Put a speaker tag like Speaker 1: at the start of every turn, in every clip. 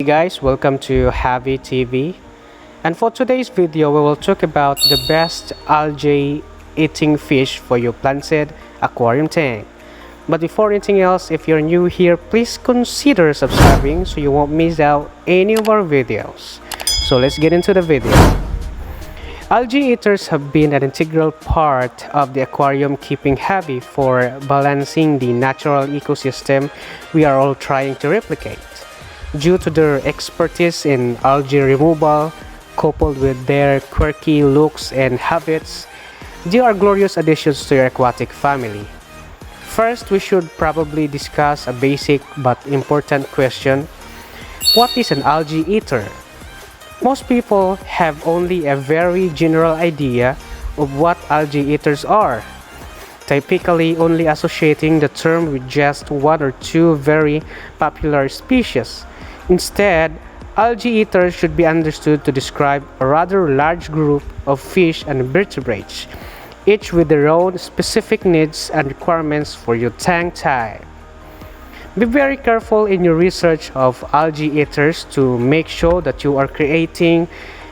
Speaker 1: guys, welcome to Javi TV, and for today's video we will talk about the best algae eating fish for your planted aquarium tank. But before anything else, if you're new here, please consider subscribing so you won't miss out any of our videos. So let's get into the video. Algae eaters have been an integral part of the aquarium keeping hobby for balancing the natural ecosystem we are all trying to replicate. Due to their expertise in algae removal, coupled with their quirky looks and habits, they are glorious additions to your aquatic family. First, we should probably discuss a basic but important question. What is an algae eater? Most people have only a very general idea of what algae eaters are, typically only associating the term with just one or two very popular species. Instead, algae eaters should be understood to describe a rather large group of fish and vertebrates, each with their own specific needs and requirements for your tank type. Be very careful in your research of algae eaters to make sure that you are creating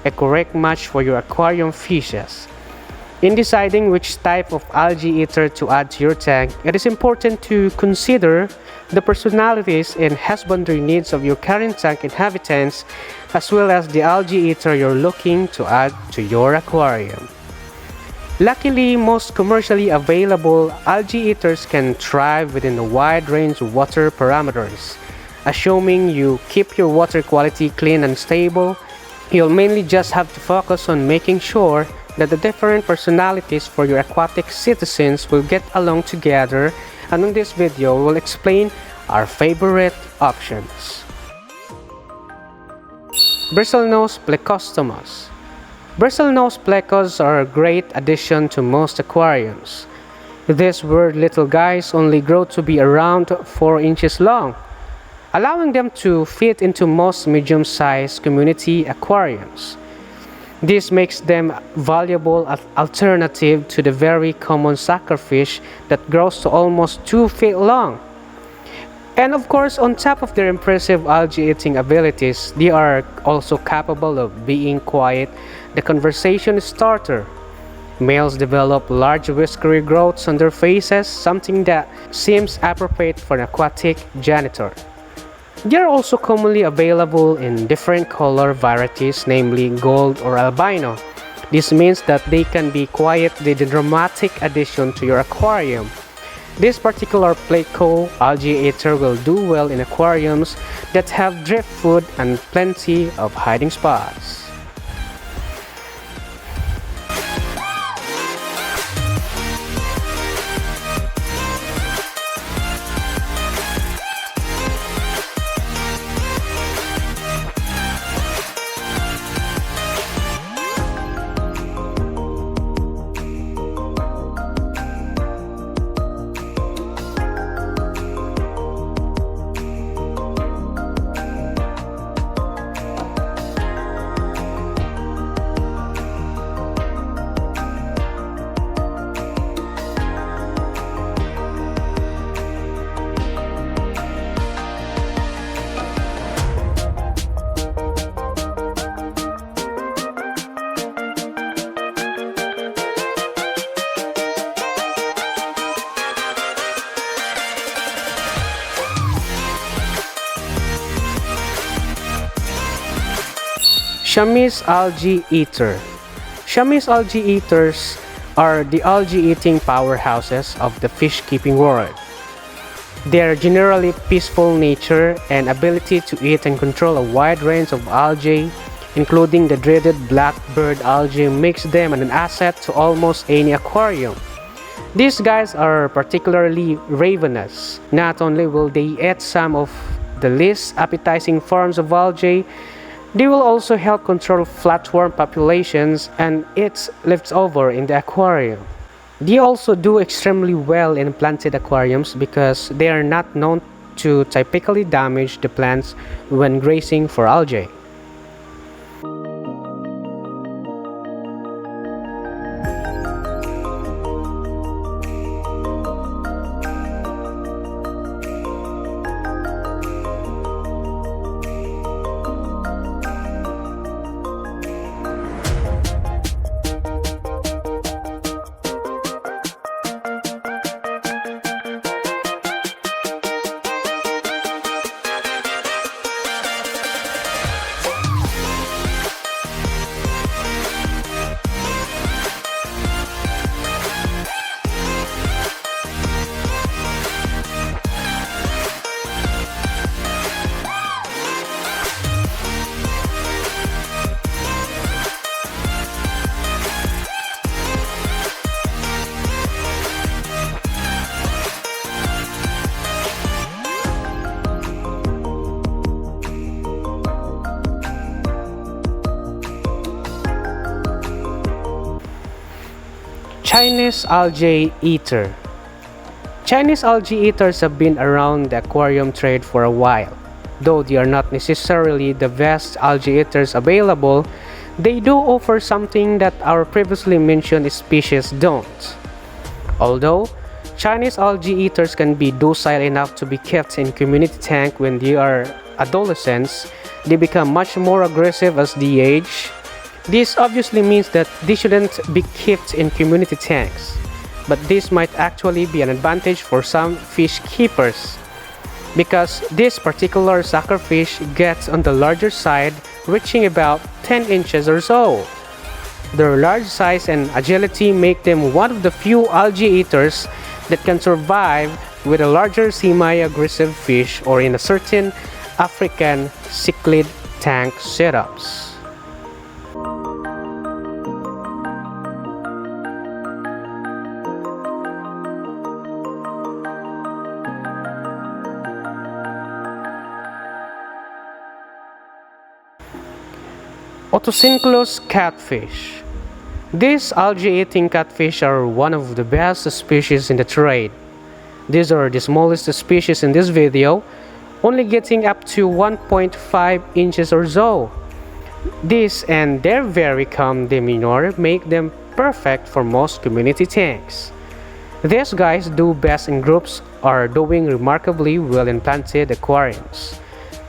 Speaker 1: a correct match for your aquarium fishes. In deciding which type of algae eater to add to your tank, it is important to consider the personalities and husbandry needs of your current tank inhabitants, as well as the algae eater you're looking to add to your aquarium. Luckily, most commercially available algae eaters can thrive within a wide range of water parameters. Assuming you keep your water quality clean and stable, you'll mainly just have to focus on making sure that the different personalities for your aquatic citizens will get along together, and in this video we'll explain our favorite options. Bristlenose plecostomus. Bristlenose plecos are a great addition to most aquariums. These weird little guys only grow to be around 4 inches long, allowing them to fit into most medium-sized community aquariums. This makes them valuable alternative to the very common suckerfish that grows to almost 2 feet long. And of course, on top of their impressive algae eating abilities, they are also capable of being quite the conversation starter. Males develop large whiskery growths on their faces, something that seems appropriate for an aquatic janitor. They are also commonly available in different color varieties, namely gold or albino. This means that they can be quite the dramatic addition to your aquarium. This particular pleco algae eater will do well in aquariums that have drift food and plenty of hiding spots. Chamois algae eater. Chamois algae eaters are the algae eating powerhouses of the fish keeping world. Their generally peaceful nature and ability to eat and control a wide range of algae, including the dreaded blackbird algae, makes them an asset to almost any aquarium. These guys are particularly ravenous. Not only will they eat some of the least appetizing forms of algae, they will also help control flatworm populations and its leftover in the aquarium. They also do extremely well in planted aquariums because they are not known to typically damage the plants when grazing for algae. Chinese algae eater. Chinese algae eaters have been around the aquarium trade for a while. Though they are not necessarily the best algae eaters available, they do offer something that our previously mentioned species don't. Although Chinese algae eaters can be docile enough to be kept in community tank when they are adolescents, they become much more aggressive as they age. This obviously means that they shouldn't be kept in community tanks, but this might actually be an advantage for some fish keepers, because this particular sucker fish gets on the larger side, reaching about 10 inches or so. Their large size and agility make them one of the few algae eaters that can survive with a larger semi-aggressive fish or in a certain African cichlid tank setups. Catfish. These algae-eating catfish are one of the best species in the trade. These are the smallest species in this video, only getting up to 1.5 inches or so. This and their very calm demeanor make them perfect for most community tanks. These guys do best in groups, are doing remarkably well in planted aquariums.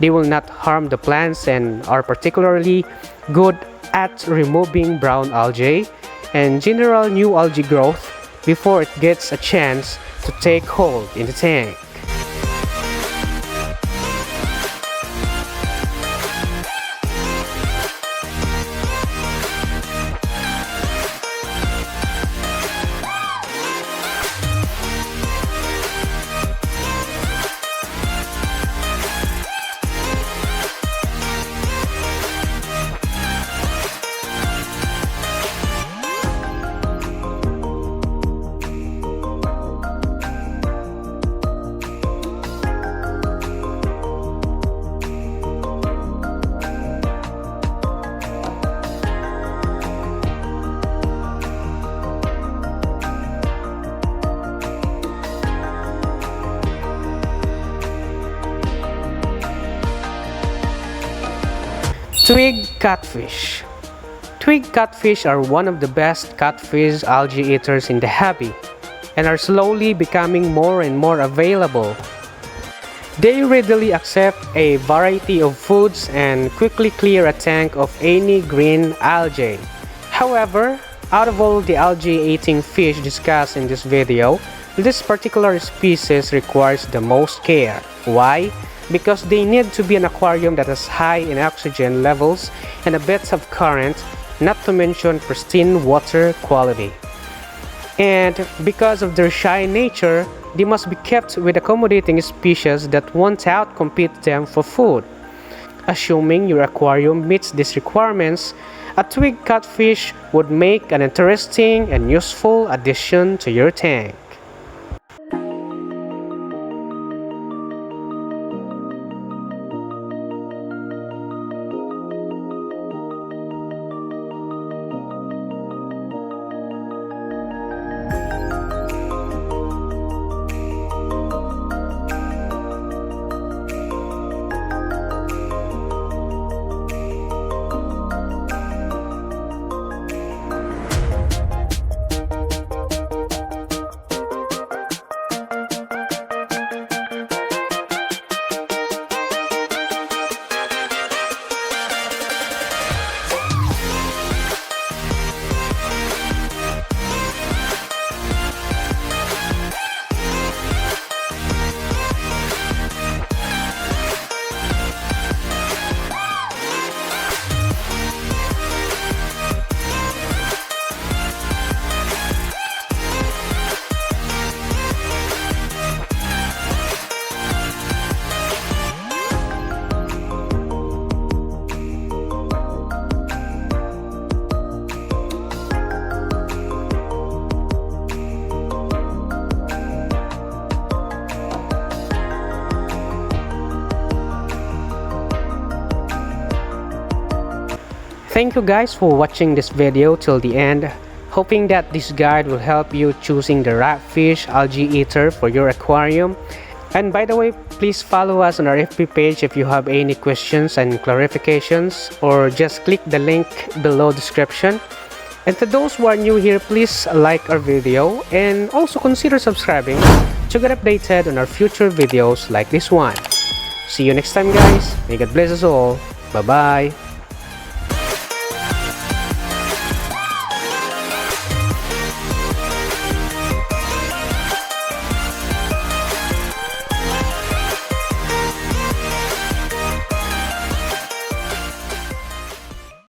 Speaker 1: They will not harm the plants and are particularly good at removing brown algae and general new algae growth before it gets a chance to take hold in the tank. Twig catfish. Twig catfish are one of the best catfish algae eaters in the hobby and are slowly becoming more and more available. They readily accept a variety of foods and quickly clear a tank of any green algae. However, out of all the algae-eating fish discussed in this video, this particular species requires the most care. Why? Because they need to be an aquarium that is high in oxygen levels and a bit of current, not to mention pristine water quality. And because of their shy nature, they must be kept with accommodating species that won't outcompete them for food. Assuming your aquarium meets these requirements, a twig catfish would make an interesting and useful addition to your tank. Thank you guys for watching this video till the end. Hoping that this guide will help you choosing the right fish algae eater for your aquarium. And by the way, please follow us on our FB page if you have any questions and clarifications, or just click the link below description. And to those who are new here, please like our video and also consider subscribing to get updated on our future videos like this one. See you next time, guys. May God bless us all. Bye bye.